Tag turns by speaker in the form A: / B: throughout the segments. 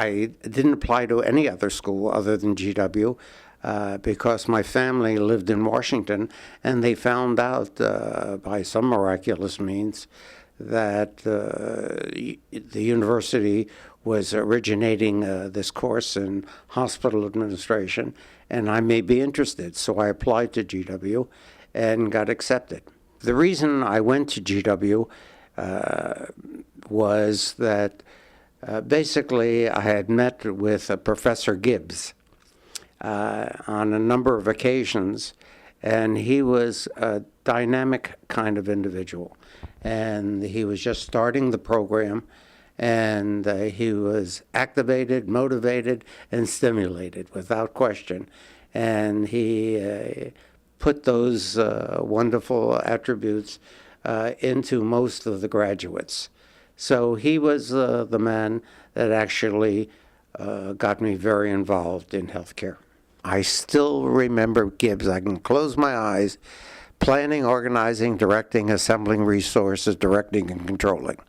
A: I didn't apply to any other school other than GW because my family lived in Washington, and they found out by some miraculous means that the university was originating this course in hospital administration, and I may be interested. So I applied to GW and got accepted. The reason I went to GW was that basically I had met with Professor Gibbs on a number of occasions, and he was a dynamic kind of individual. And he was just starting the program, and he was activated, motivated, and stimulated without question. And he put those wonderful attributes into most of the graduates. So he was the man that actually got me very involved in healthcare. I still remember Gibbs. I can close my eyes. Planning, organizing, directing, assembling resources, directing, and controlling.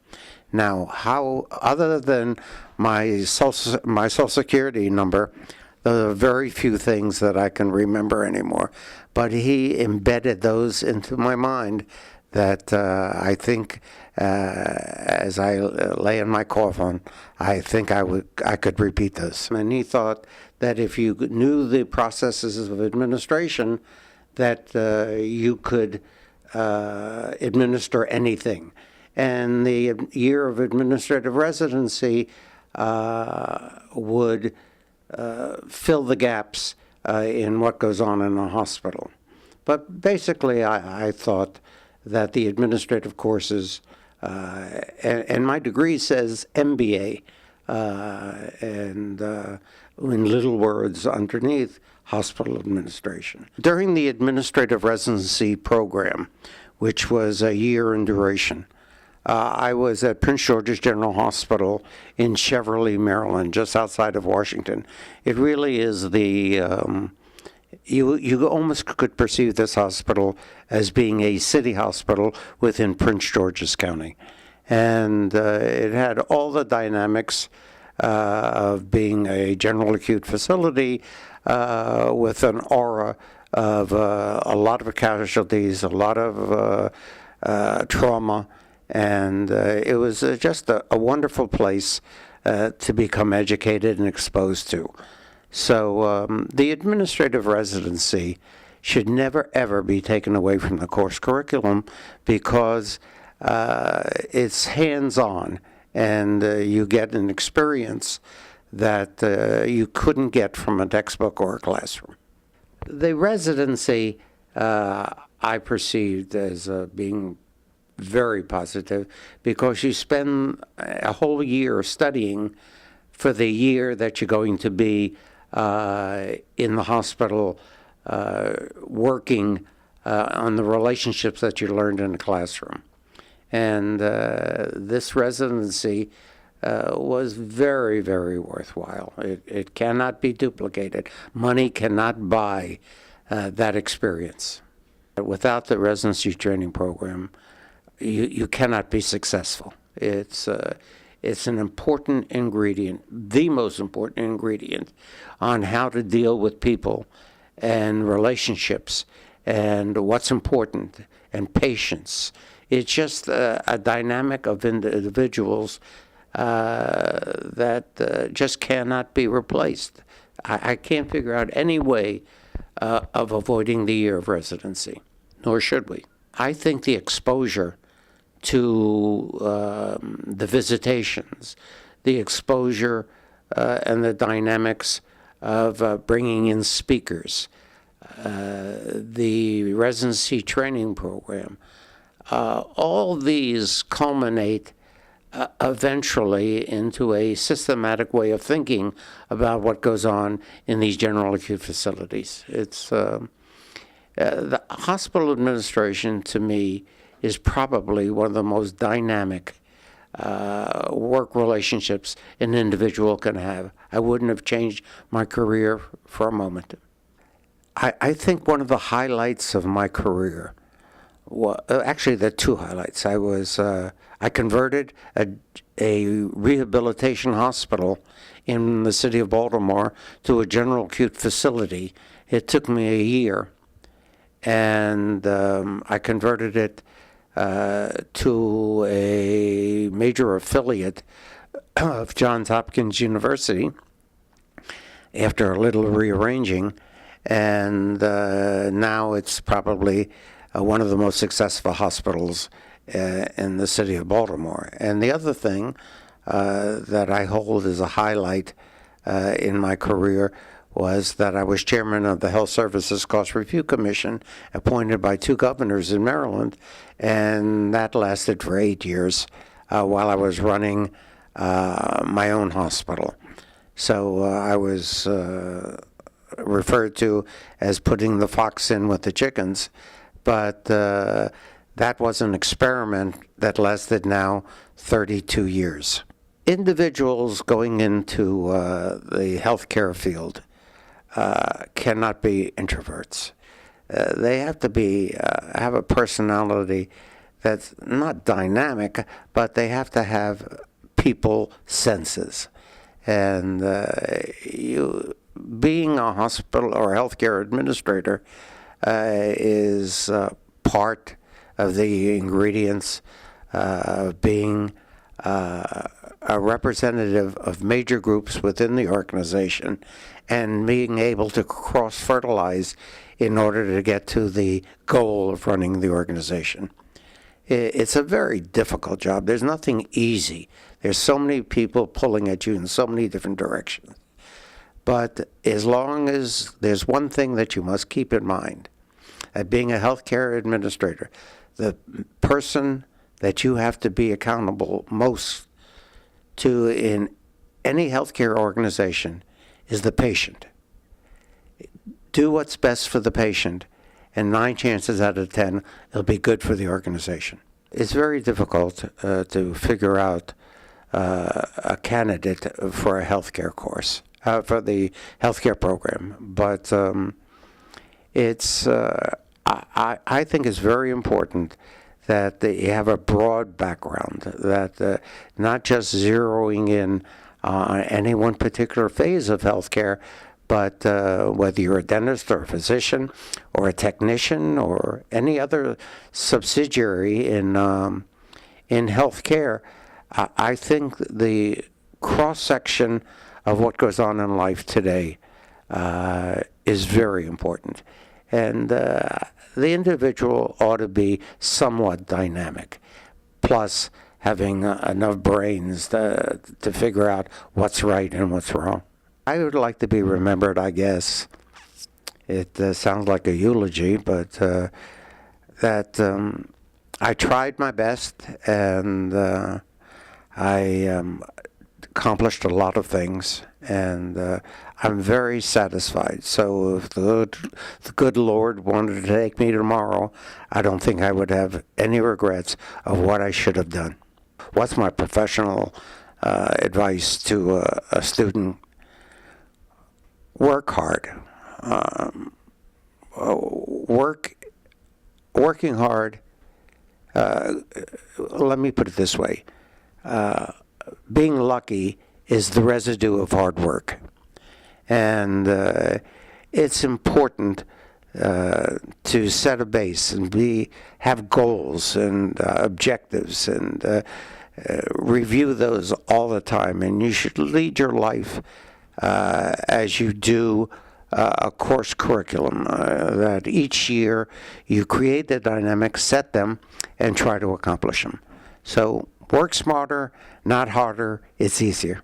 A: Now, how, other than my social security number, there are very few things that I can remember anymore. But he embedded those into my mind that I think, as I lay in my coffin, I think I could repeat this. And he thought that if you knew the processes of administration, that you could administer anything. And the year of administrative residency would fill the gaps in what goes on in a hospital. But basically, I thought that the administrative courses, and my degree says M.B.A., and in little words underneath, hospital administration. During the administrative residency program, which was a year in duration, I was at Prince George's General Hospital in Cheverly, Maryland, just outside of Washington. It really is the, you almost could perceive this hospital as being a city hospital within Prince George's County. And it had all the dynamics of being a general acute facility, with an aura of a lot of casualties, a lot of trauma, and it was just a wonderful place to become educated and exposed to. So the administrative residency should never, ever be taken away from the course curriculum because it's hands-on, and you get an experience that you couldn't get from a textbook or a classroom. The residency I perceived as being very positive because you spend a whole year studying for the year that you're going to be in the hospital working on the relationships that you learned in the classroom. And this residency was very, very worthwhile. It cannot be duplicated. Money cannot buy that experience. Without the residency training program, you cannot be successful. It's an important ingredient, the most important ingredient on how to deal with people and relationships and what's important and patience. It's just a dynamic of individuals that just cannot be replaced. I can't figure out any way of avoiding the year of residency, nor should we. I think the exposure to the visitations, the exposure and the dynamics of bringing in speakers, the residency training program, all these culminate eventually into a systematic way of thinking about what goes on in these general acute facilities. It's the hospital administration, to me, is probably one of the most dynamic work relationships an individual can have. I wouldn't have changed my career for a moment. I think one of the highlights of my career, well, actually there are two highlights. I converted a rehabilitation hospital in the city of Baltimore to a general acute facility. It took me a year, and I converted it to a major affiliate of Johns Hopkins University after a little rearranging, and now it's probably one of the most successful hospitals in the city of Baltimore. And the other thing that I hold as a highlight in my career was that I was chairman of the Health Services Cost Review Commission, appointed by 2 governors in Maryland, and that lasted for 8 years while I was running my own hospital. So I was referred to as putting the fox in with the chickens, but that was an experiment that lasted now 32 years. Individuals going into the healthcare field cannot be introverts. They have to be have a personality that's not dynamic, but they have to have people senses. And being a hospital or healthcare administrator is part of the ingredients of being a representative of major groups within the organization and being able to cross-fertilize in order to get to the goal of running the organization. It's a very difficult job. There's nothing easy. There's so many people pulling at you in so many different directions. But as long as there's one thing that you must keep in mind, at being a healthcare administrator, the person that you have to be accountable most to in any healthcare organization is the patient. Do what's best for the patient, and 9 chances out of 10, it'll be good for the organization. It's very difficult to figure out a candidate for a healthcare course, for the healthcare program, but I think it's very important that you have a broad background, that not just zeroing in on any one particular phase of healthcare, but whether you're a dentist or a physician or a technician or any other subsidiary in healthcare, I think the cross-section of what goes on in life today is very important. And the individual ought to be somewhat dynamic, plus having enough brains to figure out what's right and what's wrong. I would like to be remembered, I guess. It sounds like a eulogy, but that I tried my best, and I accomplished a lot of things, and I'm very satisfied. So if the good Lord wanted to take me tomorrow, I don't think I would have any regrets of what I should have done. What's my professional advice to a student? Work hard. Working hard. Let me put it this way. Being lucky is the residue of hard work. And it's important to set a base and have goals and objectives and review those all the time. And you should lead your life as you do a course curriculum, that each year you create the dynamics, set them, and try to accomplish them. So work smarter, not harder. It's easier.